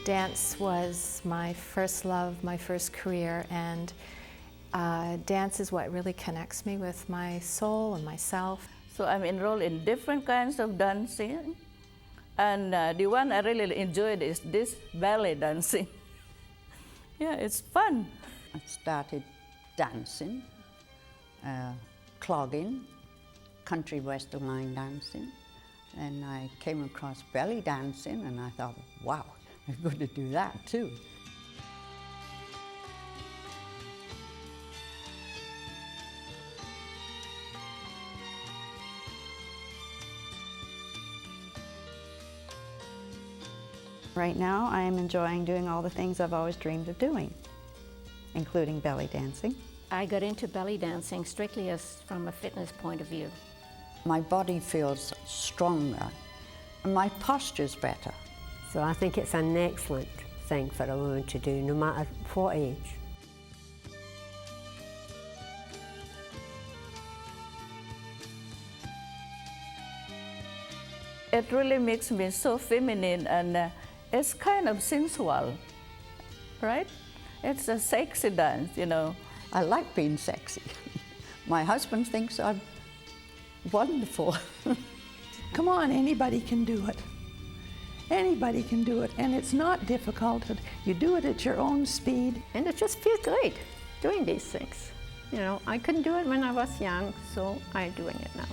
Dance was my first love, my first career, and dance is what really connects me with my soul and myself. So I'm enrolled in different kinds of dancing, and the one I really enjoyed is this ballet dancing. Yeah, it's fun. I started dancing, clogging, country western line dancing, and I came across belly dancing, and I thought, wow, I'm going to do that too. Right now, I am enjoying doing all the things I've always dreamed of doing, including belly dancing. I got into belly dancing strictly as from a fitness point of view. My body feels stronger, and my posture's better. So I think it's an excellent thing for a woman to do, no matter what age. It really makes me so feminine, and it's kind of sensual, right? It's a sexy dance, you know. I like being sexy. My husband thinks I'm wonderful. Come on, anybody can do it. Anybody can do it, and it's not difficult. You do it at your own speed. And it just feels great doing these things. You know, I couldn't do it when I was young, so I'm doing it now.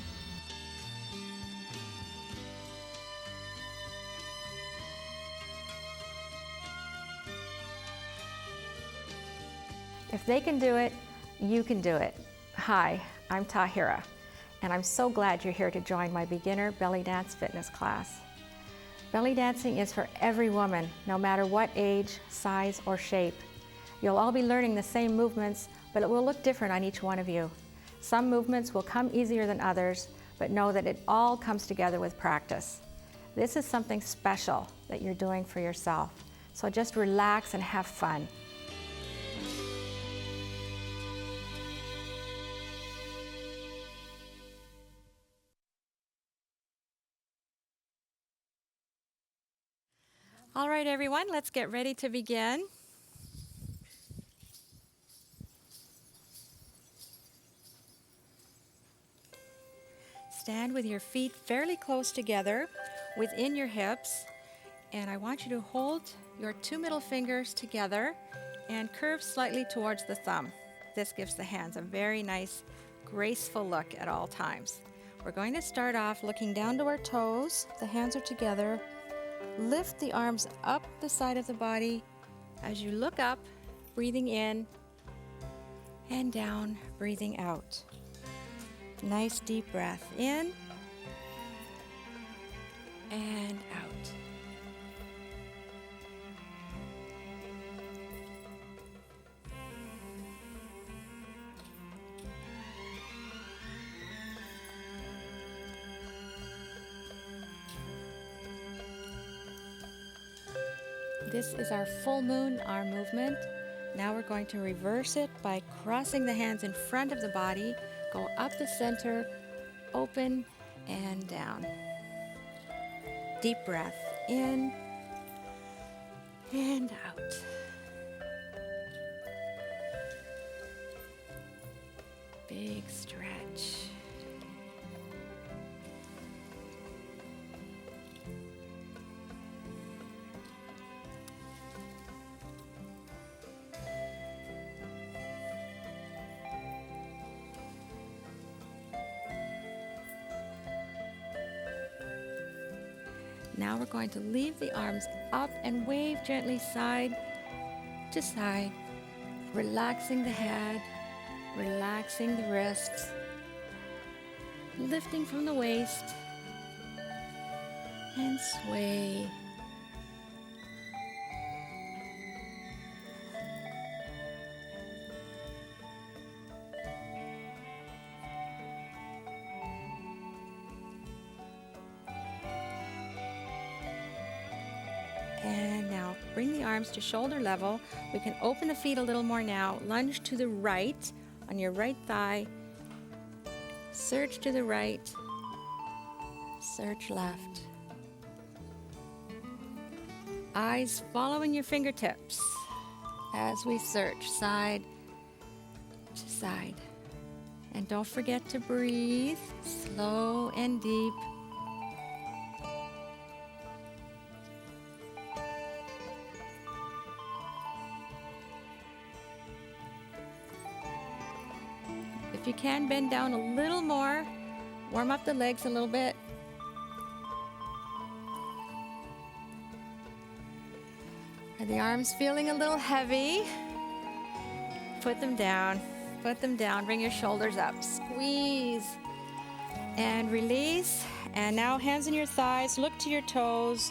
If they can do it, you can do it. Hi, I'm Tahira, and I'm so glad you're here to join my beginner belly dance fitness class. Belly dancing is for every woman, no matter what age, size, or shape. You'll all be learning the same movements, but it will look different on each one of you. Some movements will come easier than others, but know that it all comes together with practice. This is something special that you're doing for yourself, so just relax and have fun. All right, everyone, let's get ready to begin. Stand with your feet fairly close together within your hips, and I want you to hold your two middle fingers together and curve slightly towards the thumb. This gives the hands a very nice, graceful look at all times. We're going to start off looking down to our toes. The hands are together. Lift the arms up the side of the body as you look up, breathing in and down, breathing out. Nice deep breath in and out. This is our full moon arm movement. Now we're going to reverse it by crossing the hands in front of the body, go up the center, open and down. Deep breath in and out. Big stretch. Now we're going to leave the arms up and wave gently side to side, relaxing the head, relaxing the wrists, lifting from the waist, and sway. And now bring the arms to shoulder level. We can open the feet a little more now. Lunge to the right on your right thigh. Surge to the right. Surge left. Eyes following your fingertips as we search side to side. And don't forget to breathe slow and deep. If you can, bend down a little more. Warm up the legs a little bit. Are the arms feeling a little heavy? Put them down. Put them down. Bring your shoulders up. Squeeze and release. And now hands on your thighs. Look to your toes.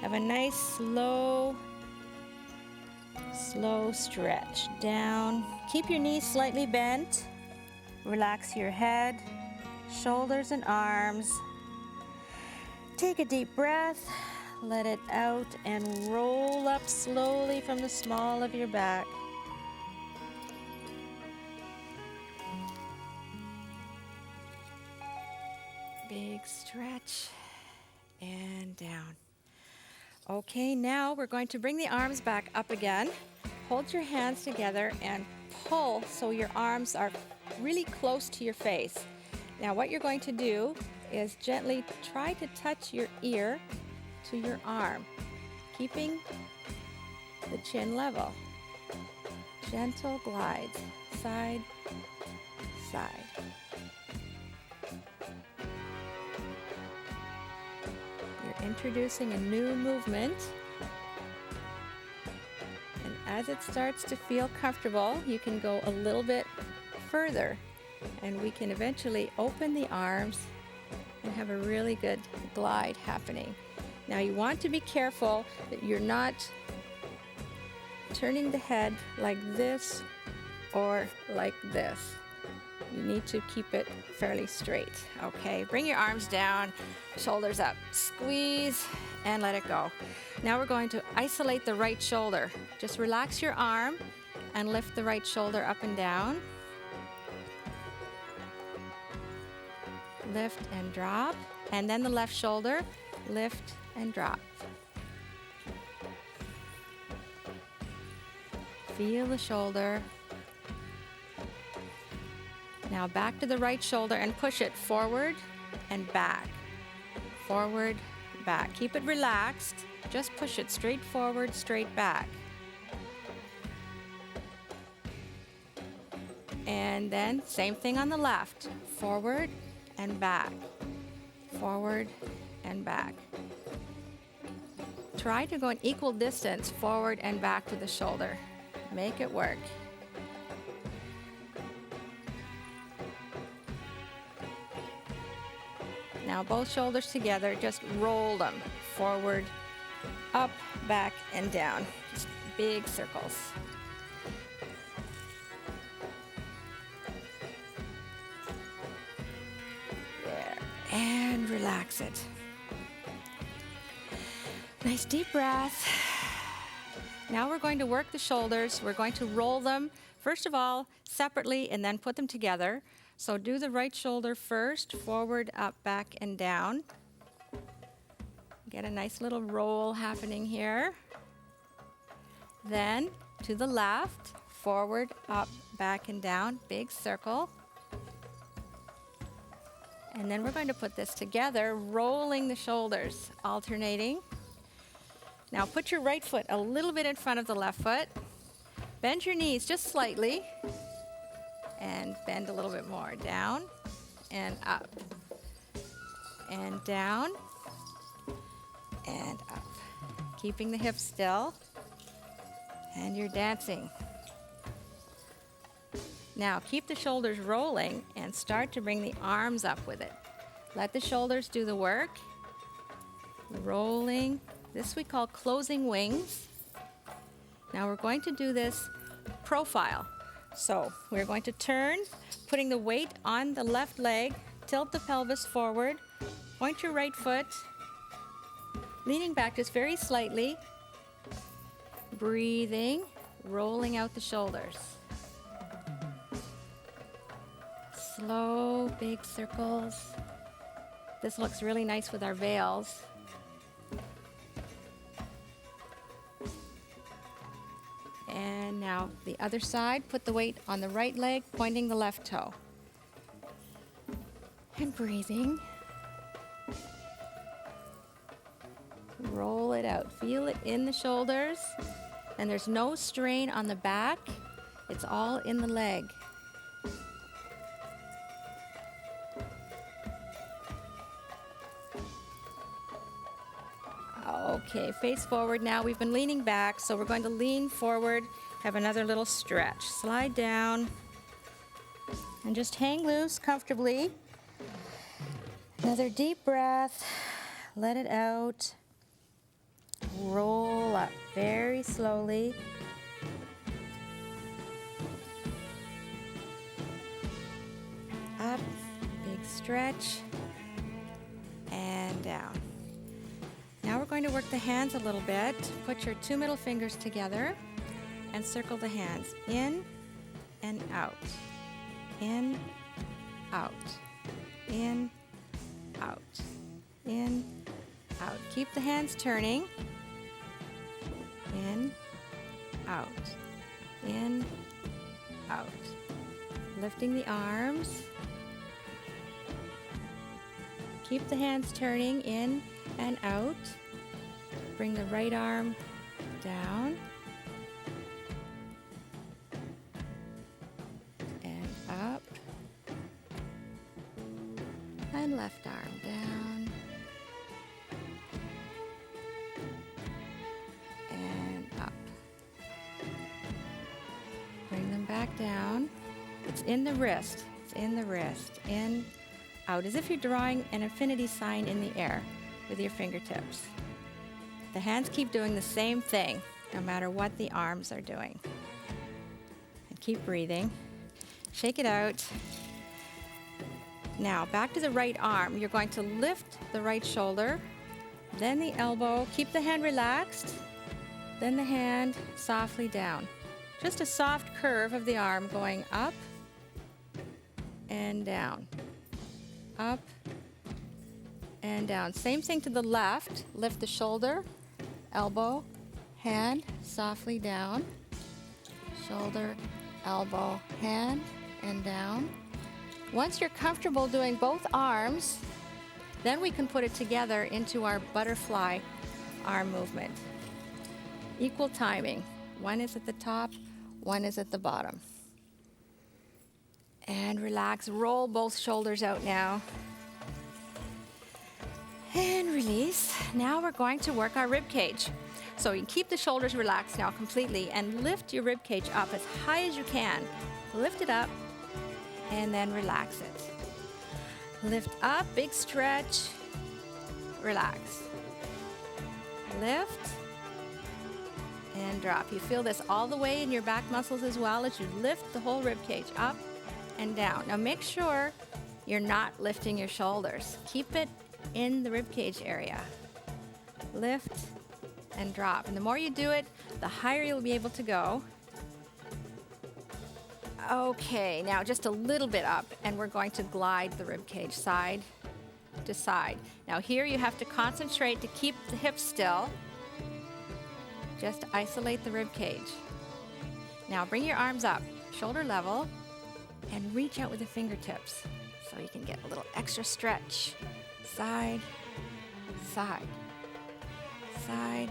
Have a nice slow stretch down. Keep your knees slightly bent. Relax your head, shoulders and arms. Take a deep breath, let it out, and roll up slowly from the small of your back. Big stretch and down. Okay, now we're going to bring the arms back up again. Hold your hands together and pull so your arms are really close to your face. Now what you're going to do is gently try to touch your ear to your arm, keeping the chin level. Gentle glides, side, side. You're introducing a new movement. And as it starts to feel comfortable, you can go a little bit further, and we can eventually open the arms and have a really good glide happening. Now you want to be careful that you're not turning the head like this or like this. You need to keep it fairly straight, okay? Bring your arms down, shoulders up, squeeze, and let it go. Now we're going to isolate the right shoulder. Just relax your arm and lift the right shoulder up and down. Lift and drop, and then the left shoulder, lift and drop. Feel the shoulder. Now back to the right shoulder and push it forward and back. Forward, back. Keep it relaxed. Just push it straight forward, straight back. And then same thing on the left. Forward and back. Forward and back. Try to go an equal distance forward and back to the shoulder. Make it work. Now both shoulders together, just roll them forward, up, back, and down. Just big circles. There, and relax it. Nice deep breath. Now we're going to work the shoulders. We're going to roll them, first of all, separately, and then put them together. So do the right shoulder first, forward, up, back, and down. Get a nice little roll happening here. Then to the left, forward, up, back, and down, big circle. And then we're going to put this together, rolling the shoulders, alternating. Now put your right foot a little bit in front of the left foot. Bend your knees just slightly. And bend a little bit more. Down and up. And down and up. Keeping the hips still. And you're dancing. Now keep the shoulders rolling and start to bring the arms up with it. Let the shoulders do the work. Rolling. This we call closing wings. Now we're going to do this profile. So we're going to turn, putting the weight on the left leg, tilt the pelvis forward, point your right foot, leaning back just very slightly, breathing, rolling out the shoulders. Slow, big circles. This looks really nice with our veils. And now the other side, put the weight on the right leg, pointing the left toe. And breathing. Roll it out. Feel it in the shoulders. And there's no strain on the back. It's all in the leg. Okay, face forward now. We've been leaning back, so we're going to lean forward, have another little stretch. Slide down and just hang loose comfortably. Another deep breath. Let it out. Roll up very slowly. Up, big stretch, and down. Now we're going to work the hands a little bit. Put your 2 middle fingers together and circle the hands in and out, in, out, in, out, in, out. Keep the hands turning. In, out, in, out. Lifting the arms. Keep the hands turning in and out. Bring the right arm down and up, and left arm down and up. Bring them back down. It's in the wrist. It's in the wrist. In, out, as if you're drawing an infinity sign in the air with your fingertips. The hands keep doing the same thing, no matter what the arms are doing. And keep breathing. Shake it out. Now, back to the right arm. You're going to lift the right shoulder, then the elbow. Keep the hand relaxed, then the hand softly down. Just a soft curve of the arm going up and down. Up and down. Same thing to the left. Lift the shoulder, elbow, hand, softly down. Shoulder, elbow, hand, and down. Once you're comfortable doing both arms, then we can put it together into our butterfly arm movement. Equal timing. One is at the top, one is at the bottom. And relax. Roll both shoulders out now. And release. Now we're going to work our rib cage. So you keep the shoulders relaxed now completely and lift your rib cage up as high as you can. Lift it up and then relax it. Lift up, big stretch, relax. Lift and drop. You feel this all the way in your back muscles as well as you lift the whole rib cage up and down. Now make sure you're not lifting your shoulders. Keep it in the rib cage area. Lift and drop. And the more you do it, the higher you'll be able to go. Okay, now just a little bit up, and we're going to glide the rib cage side to side. Now here you have to concentrate to keep the hips still. Just isolate the rib cage. Now bring your arms up, shoulder level, and reach out with the fingertips so you can get a little extra stretch. Side, side, side,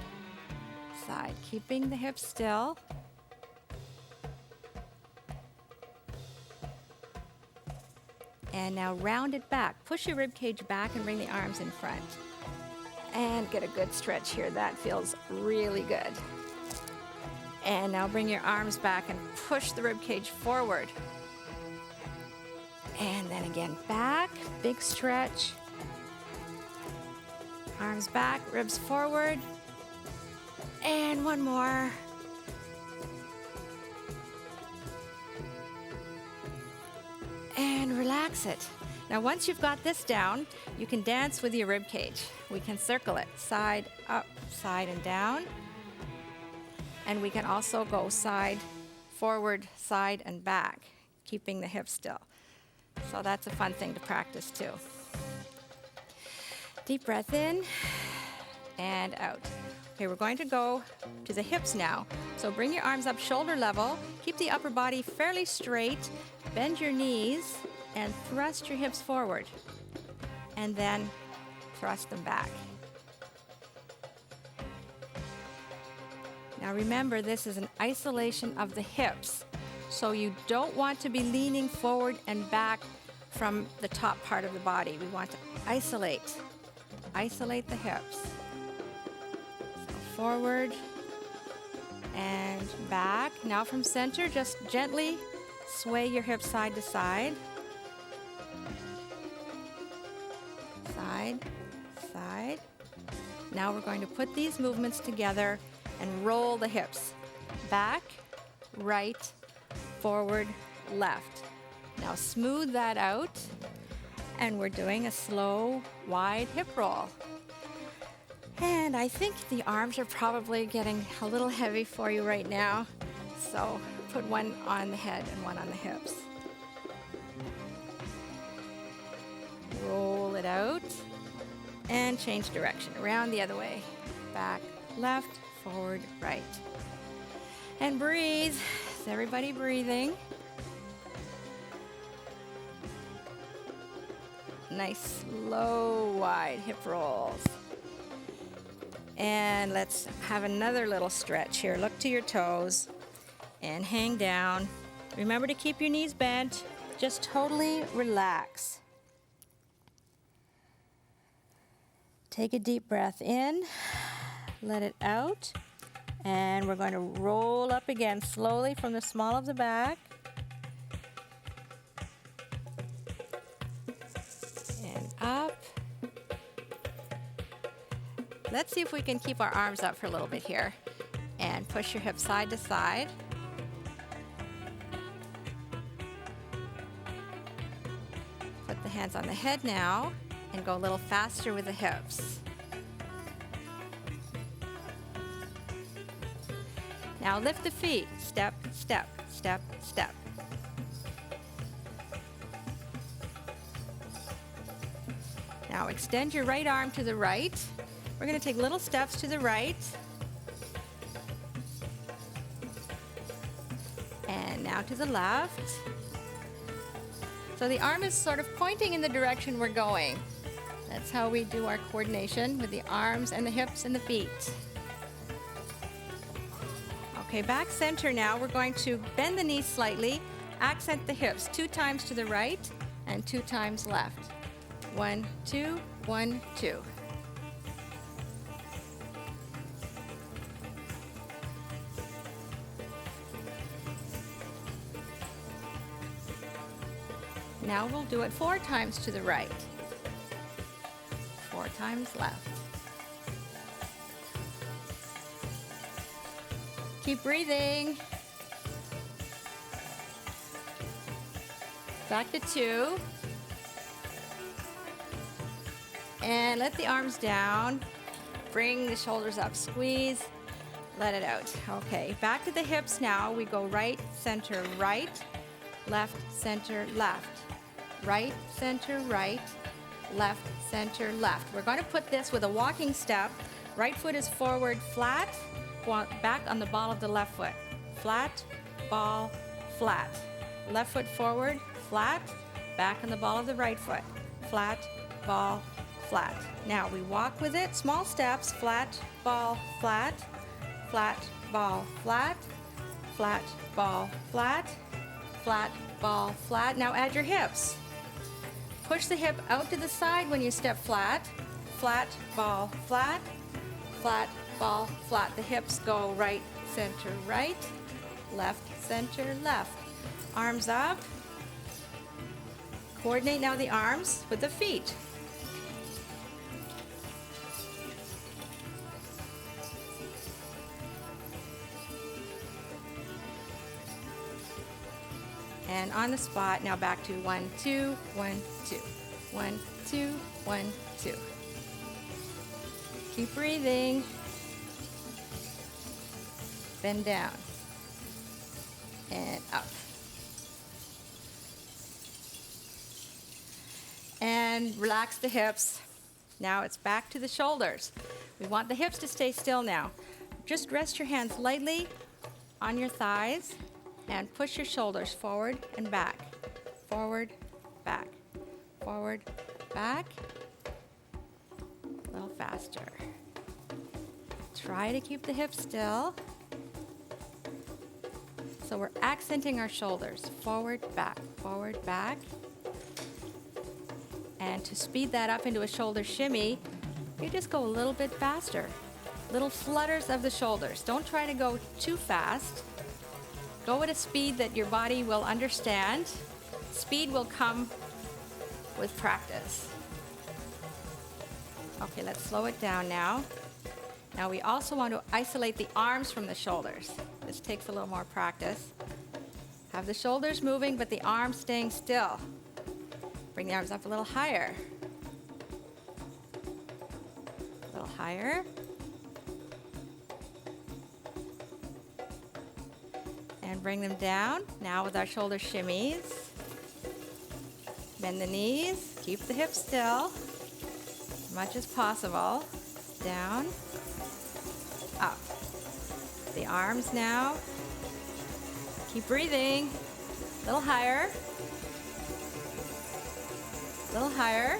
side. Keeping the hips still. And now round it back. Push your rib cage back and bring the arms in front. And get a good stretch here. That feels really good. And now bring your arms back and push the rib cage forward. And then again back, big stretch. Arms back, ribs forward. And one more. And relax it. Now once you've got this down, you can dance with your rib cage. We can circle it, side, up, side, and down. And we can also go side, forward, side, and back, keeping the hips still. So that's a fun thing to practice too. Deep breath in and out. Okay, we're going to go to the hips now. So bring your arms up shoulder level, keep the upper body fairly straight, bend your knees, and thrust your hips forward. And then thrust them back. Now remember, this is an isolation of the hips. So you don't want to be leaning forward and back from the top part of the body. We want to isolate the hips. So forward and back. Now from center, just gently sway your hips side to side. Side, side. Now we're going to put these movements together and roll the hips. Back, right, forward, left. Now smooth that out, and we're doing a slow, wide hip roll. And I think the arms are probably getting a little heavy for you right now, so put one on the head and one on the hips. Roll it out, and change direction, around the other way. Back, left, forward, right. And breathe. Is everybody breathing? Nice, slow, wide hip rolls. And let's have another little stretch here. Look to your toes and hang down. Remember to keep your knees bent. Just totally relax. Take a deep breath in, let it out. And we're going to roll up again slowly from the small of the back. And up. Let's see if we can keep our arms up for a little bit here. And push your hips side to side. Put the hands on the head now and go a little faster with the hips. Now lift the feet, step, step, step, step. Now extend your right arm to the right. We're going to take little steps to the right. And now to the left. So the arm is sort of pointing in the direction we're going. That's how we do our coordination with the arms and the hips and the feet. Okay, back center now. We're going to bend the knees slightly, accent the hips 2 times to the right and 2 times left. 1, 2, 1, 2. Now we'll do it 4 times to the right, 4 times left. Keep breathing. Back to 2. And let the arms down. Bring the shoulders up. Squeeze. Let it out. Okay, back to the hips now. We go right, center, right. Left, center, left. Right, center, right. Left, center, left. We're going to put this with a walking step. Right foot is forward, flat. Back on the ball of the left foot. Flat, ball, flat. Left foot forward, flat. Back on the ball of the right foot. Flat, ball, flat. Now we walk with it. Small steps. Flat, ball, flat. Flat, ball, flat. Flat, ball, flat. Flat, ball, flat. Now add your hips. Push the hip out to the side when you step flat. Flat, ball, flat. Flat, ball, flat. The hips go right, center, right. Left, center, left. Arms up. Coordinate now the arms with the feet. And on the spot, now back to 1, 2, 1, 2. 1, 2, 1, 2. Keep breathing. Bend down. And up. And relax the hips. Now it's back to the shoulders. We want the hips to stay still now. Just rest your hands lightly on your thighs and push your shoulders forward and back. Forward, back. Forward, back. A little faster. Try to keep the hips still. So we're accenting our shoulders. Forward, back, forward, back. And to speed that up into a shoulder shimmy, you just go a little bit faster. Little flutters of the shoulders. Don't try to go too fast. Go at a speed that your body will understand. Speed will come with practice. Okay, let's slow it down now. Now we also want to isolate the arms from the shoulders. This takes a little more practice. Have the shoulders moving, but the arms staying still. Bring the arms up a little higher. A little higher. And bring them down. Now with our shoulder shimmies. Bend the knees. Keep the hips still as much as possible. Down. Up. The arms now. Keep breathing. A little higher. A little higher.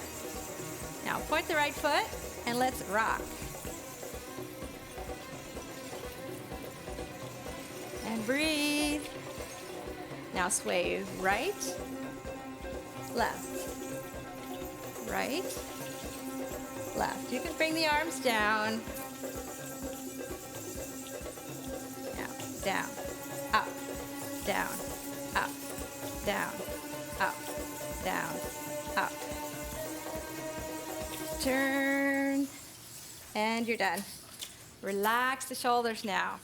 Now point the right foot and let's rock. And breathe. Now sway right, left, right, left. You can bring the arms down. Down, up, down, up, down, up, down, up. Turn, and you're done. Relax the shoulders now.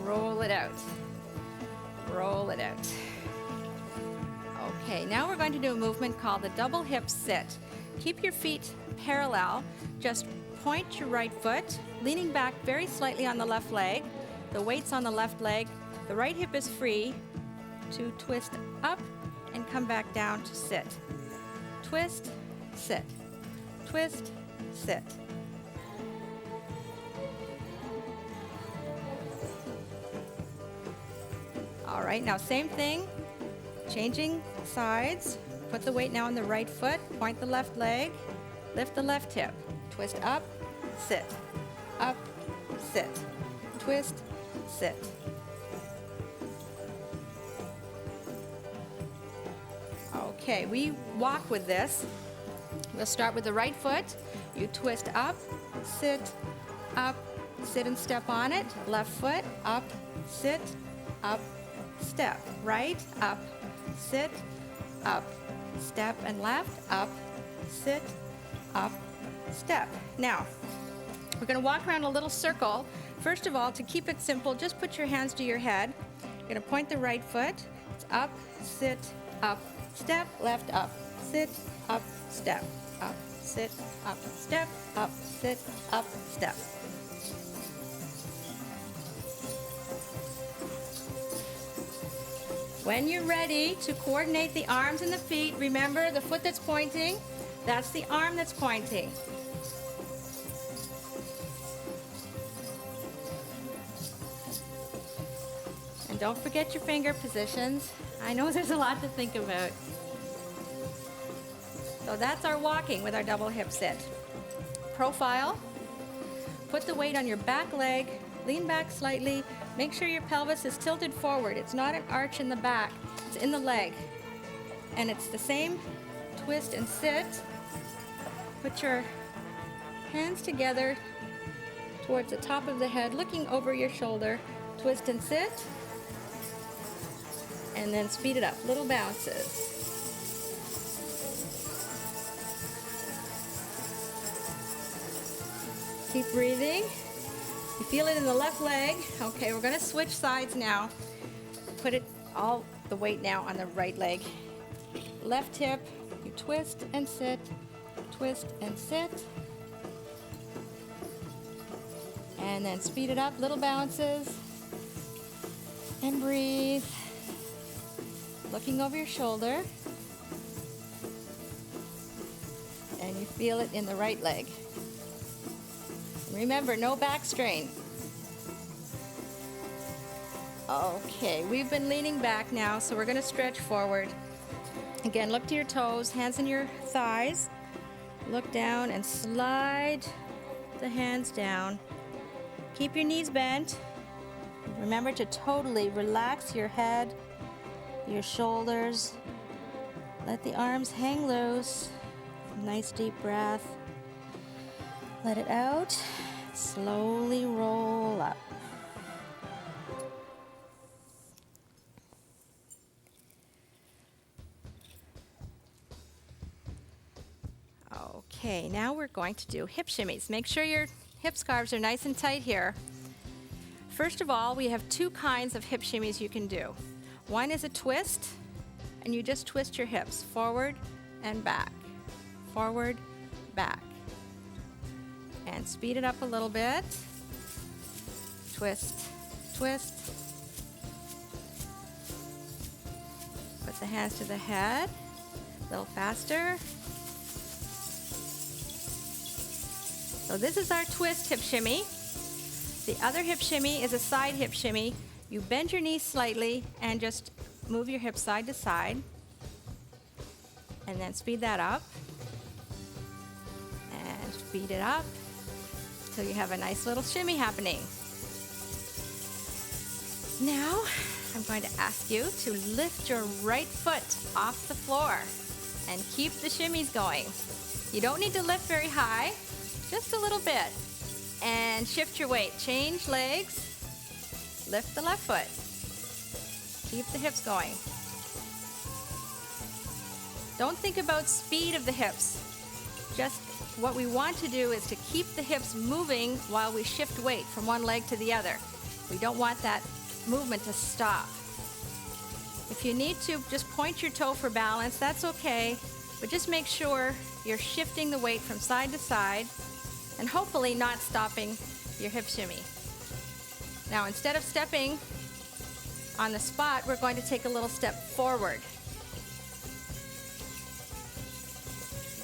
Roll it out. Roll it out. Okay, now we're going to do a movement called the double hip sit. Keep your feet parallel. Just point your right foot, leaning back very slightly on the left leg. The weight's on the left leg. The right hip is free to twist up and come back down to sit. Twist, sit. Twist, sit. All right, now same thing. Changing sides. Put the weight now on the right foot. Point the left leg. Lift the left hip. Twist up, sit. Up, sit. Twist, sit. Okay, we walk with this. We'll start with the right foot. You twist up, sit, and step on it. Left foot, up, sit, up, step. Right, up, sit, up, step, and left, up, sit, up, step. Now, we're going to walk around a little circle. First of all, to keep it simple, just put your hands to your head. You're going to point the right foot. It's up, sit, up, step, left, up, sit, up, step, up, sit, up, step, up, sit, up, step. When you're ready to coordinate the arms and the feet, remember the foot that's pointing, that's the arm that's pointing. And don't forget your finger positions. I know there's a lot to think about. So that's our walking with our double hip sit. Profile. Put the weight on your back leg. Lean back slightly. Make sure your pelvis is tilted forward. It's not an arch in the back. It's in the leg. And it's the same twist and sit. Put your hands together towards the top of the head, looking over your shoulder. Twist and sit. And then speed it up. Little bounces. Keep breathing. You feel it in the left leg. Okay, we're going to switch sides now. Put it all the weight now on the right leg. Left hip, you twist and sit, twist and sit. And then speed it up, little bounces. And breathe. Looking over your shoulder. And you feel it in the right leg. Remember, no back strain. Okay, we've been leaning back now, so we're going to stretch forward. Again, look to your toes, hands in your thighs. Look down and slide the hands down. Keep your knees bent. Remember to totally relax your head, your shoulders. Let the arms hang loose. Nice deep breath. Let it out. Slowly roll up. Okay, now we're going to do hip shimmies. Make sure your hip scarves are nice and tight here. First of all, we have two kinds of hip shimmies you can do. One is a twist, and you just twist your hips forward and back, forward, back. And speed it up a little bit. Twist, twist. Put the hands to the head, a little faster. So this is our twist hip shimmy. The other hip shimmy is a side hip shimmy. You bend your knees slightly and just move your hips side to side. And then speed that up. And speed it up till you have a nice little shimmy happening. Now, I'm going to ask you to lift your right foot off the floor and keep the shimmies going. You don't need to lift very high. Just a little bit, and shift your weight. Change legs, lift the left foot. Keep the hips going. Don't think about speed of the hips. Just what we want to do is to keep the hips moving while we shift weight from one leg to the other. We don't want that movement to stop. If you need to just point your toe for balance, that's okay, but just make sure you're shifting the weight from side to side and hopefully not stopping your hip shimmy. Now, instead of stepping on the spot, we're going to take a little step forward.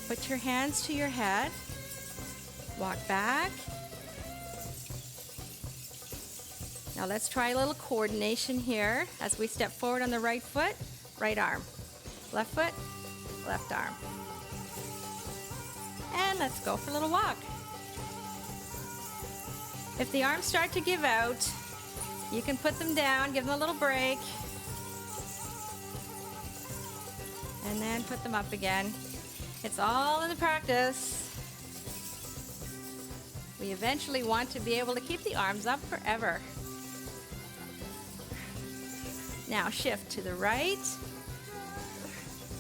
Put your hands to your head, walk back. Now let's try a little coordination here as we step forward on the right foot, right arm. Left foot, left arm. And let's go for a little walk. If the arms start to give out, you can put them down, give them a little break, and then put them up again. It's all in the practice. We eventually want to be able to keep the arms up forever. Now shift to the right.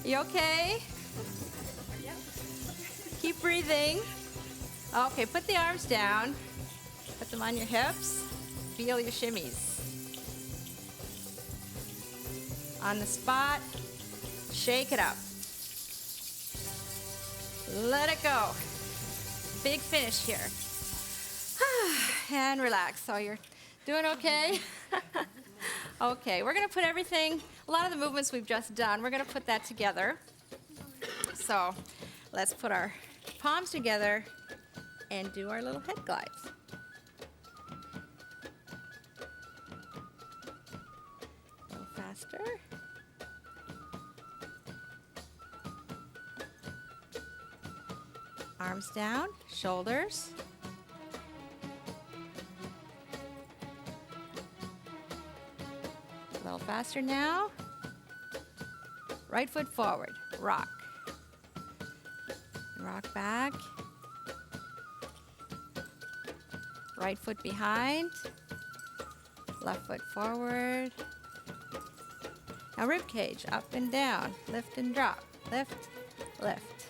You okay? Keep breathing. Okay, put the arms down. Put them on your hips. Feel your shimmies. On the spot, shake it up. Let it go. Big finish here. And relax. So you're doing okay? Okay, we're going to put everything, a lot of the movements we've just done, we're going to put that together. So let's put our palms together and do our little head glides. A little faster. Arms down, shoulders. A little faster now. Right foot forward, rock. Rock back. Right foot behind. Left foot forward. Now rib cage, up and down, lift and drop, lift, lift.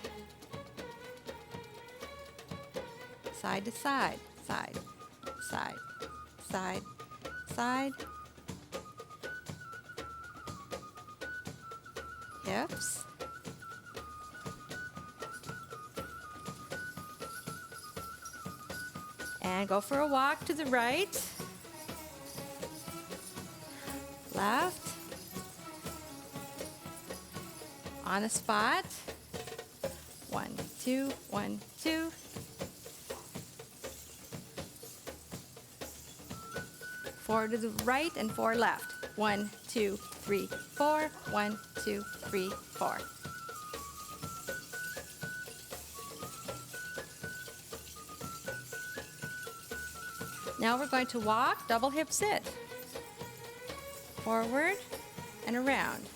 Side to side, side, side, side, side. Hips. And go for a walk to the right. Left. On the spot. 1, 2, 1, 2. 4 to the right and 4 left. 1, 2, 3, 4. 1, 2, 3, 4. Now we're going to walk, double hip sit. Forward and around.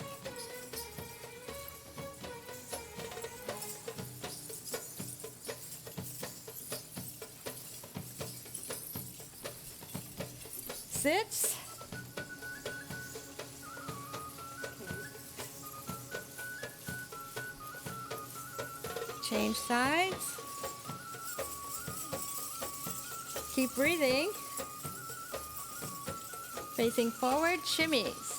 Sits. Change sides. Keep breathing. Facing forward, shimmies.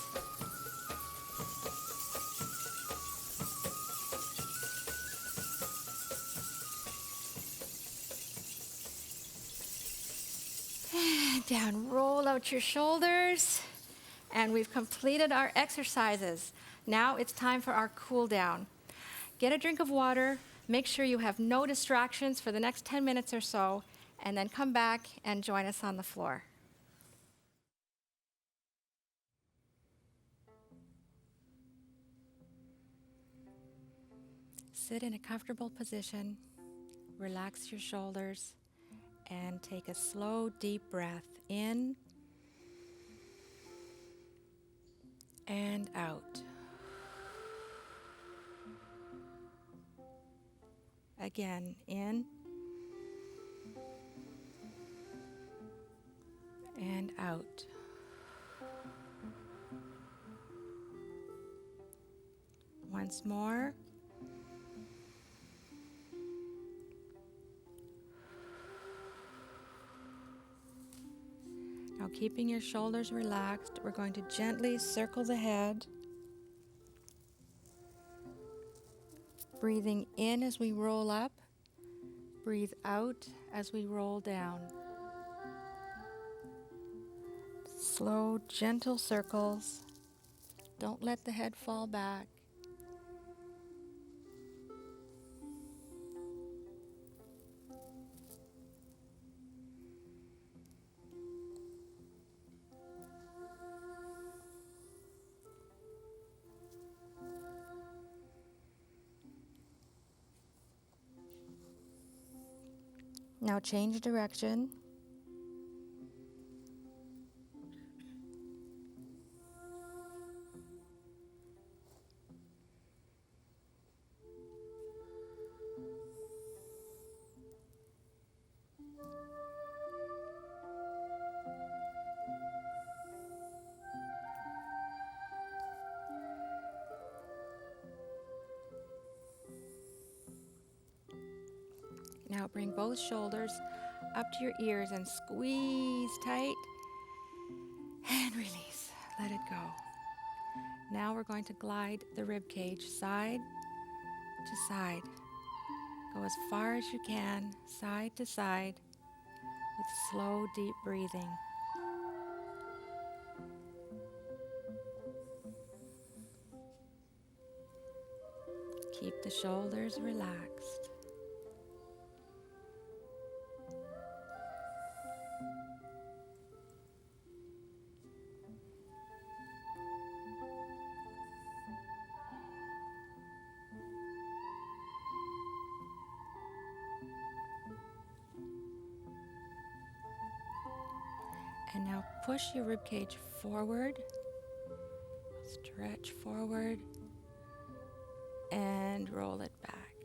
And down, roll out your shoulders. And we've completed our exercises. Now it's time for our cool down. Get a drink of water. Make sure you have no distractions for the next 10 minutes or so, and then come back and join us on the floor. Sit in a comfortable position, relax your shoulders, and take a slow, deep breath in and out. Again, in and out. Once more. Now, keeping your shoulders relaxed, we're going to gently circle the head. Breathing in as we roll up, breathe out as we roll down. Slow, gentle circles. Don't let the head fall back. Now change direction. Now bring both shoulders up to your ears and squeeze tight and release. Let it go. Now we're going to glide the rib cage side to side. Go as far as you can, side to side, with slow, deep breathing. Keep the shoulders relaxed. And now push your ribcage forward, stretch forward, and roll it back.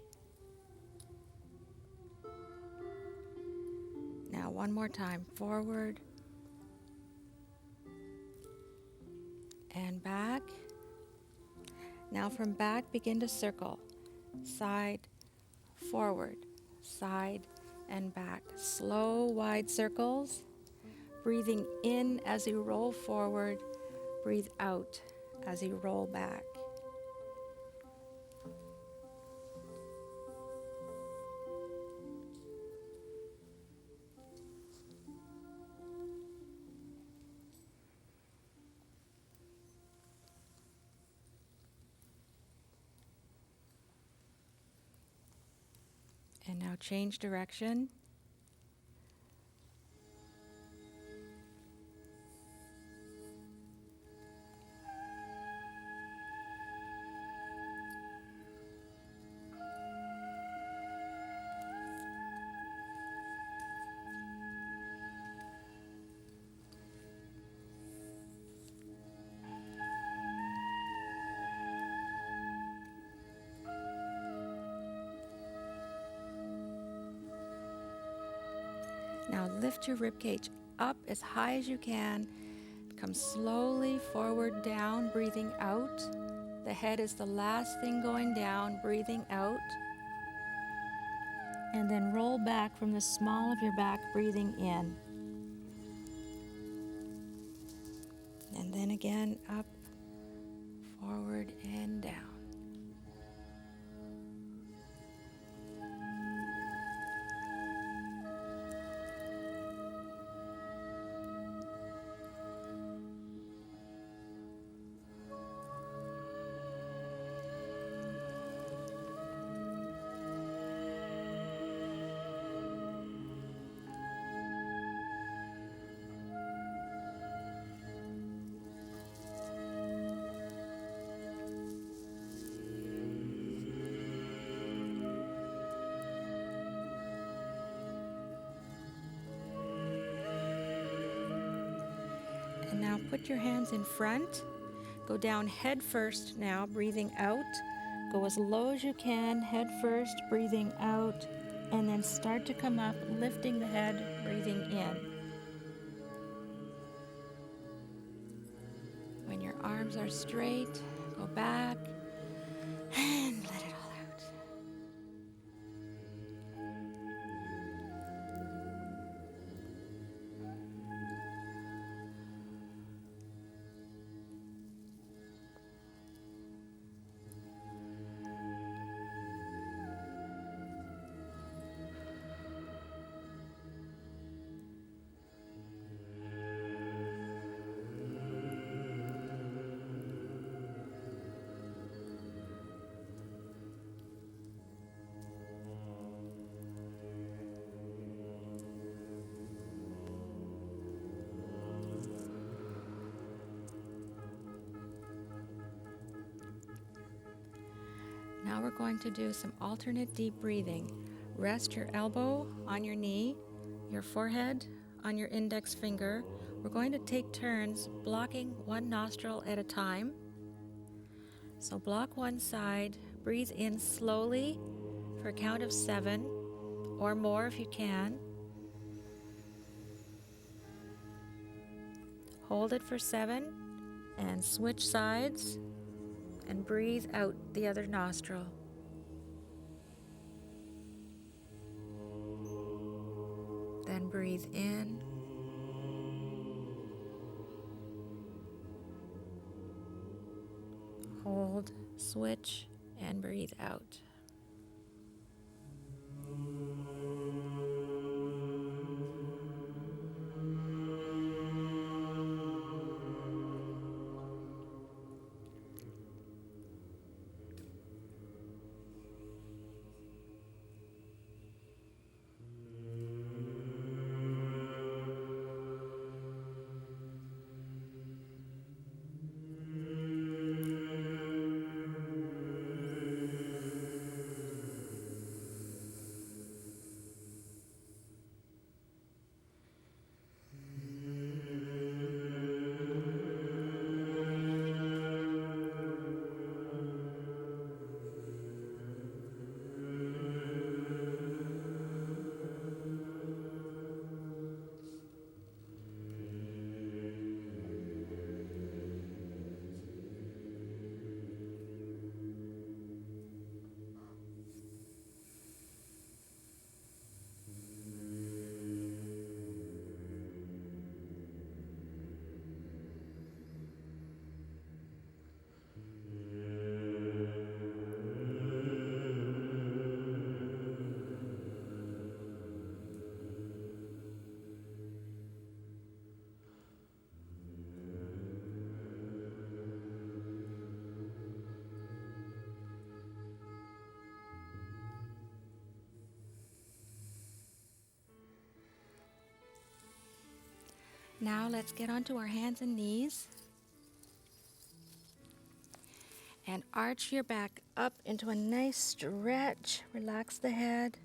Now one more time, forward and back. Now from back, begin to circle, side, forward, side, and back. Slow, wide circles. Breathing in as you roll forward, breathe out as you roll back. And now change direction. Now lift your rib cage up as high as you can. Come slowly forward down, breathing out. The head is the last thing going down, breathing out. And then roll back from the small of your back, breathing in. And then again, up, forward, and down. And now put your hands in front. Go down head first now, breathing out. Go as low as you can, head first, breathing out. And then start to come up, lifting the head, breathing in. When your arms are straight, go back and let it all out. Now we're going to do some alternate deep breathing. Rest your elbow on your knee, your forehead on your index finger. We're going to take turns blocking one nostril at a time. So block one side, breathe in slowly for a count of 7 or more if you can. Hold it for 7 and switch sides. And breathe out the other nostril. Then breathe in. Hold, switch, and breathe out. Now let's get onto our hands and knees and arch your back up into a nice stretch. Relax the head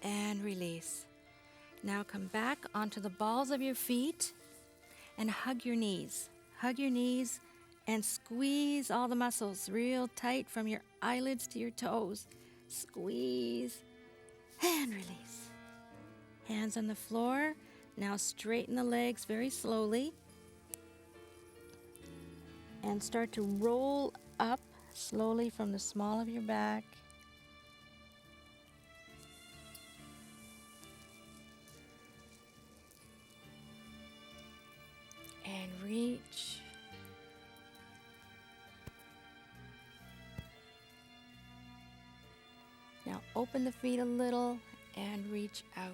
and release. Now come back onto the balls of your feet and hug your knees. Hug your knees and squeeze all the muscles real tight from your eyelids to your toes. Squeeze and and release. Hands on the floor. Now straighten the legs very slowly. And start to roll up slowly from the small of your back. And reach. Now open the feet a little and reach out.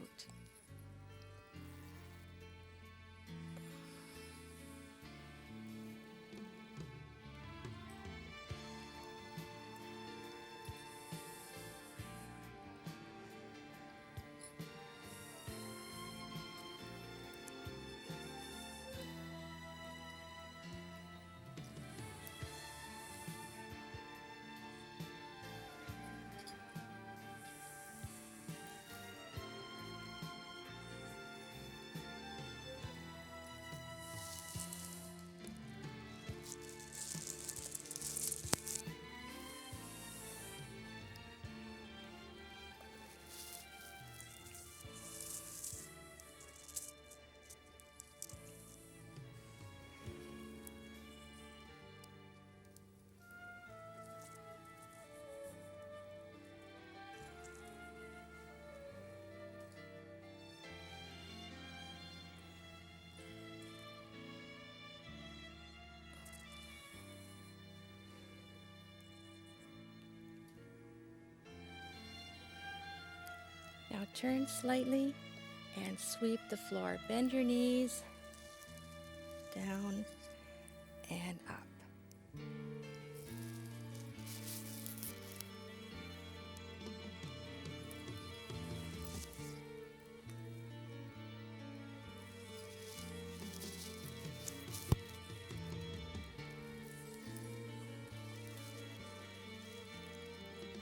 Now turn slightly and sweep the floor. Bend your knees, down and up.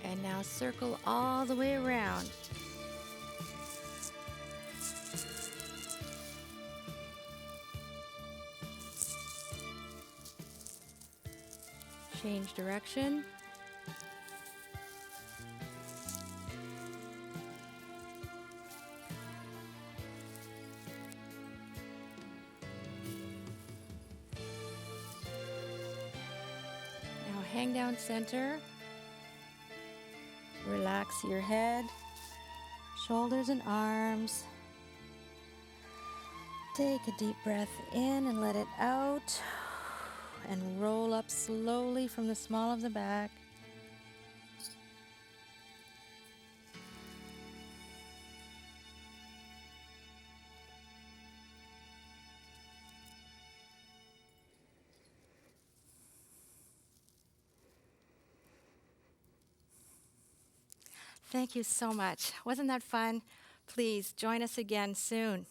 And now circle all the way around. Change direction. Now hang down center. Relax your head, shoulders and arms. Take a deep breath in and let it out. And roll up slowly from the small of the back. Thank you so much. Wasn't that fun? Please join us again soon.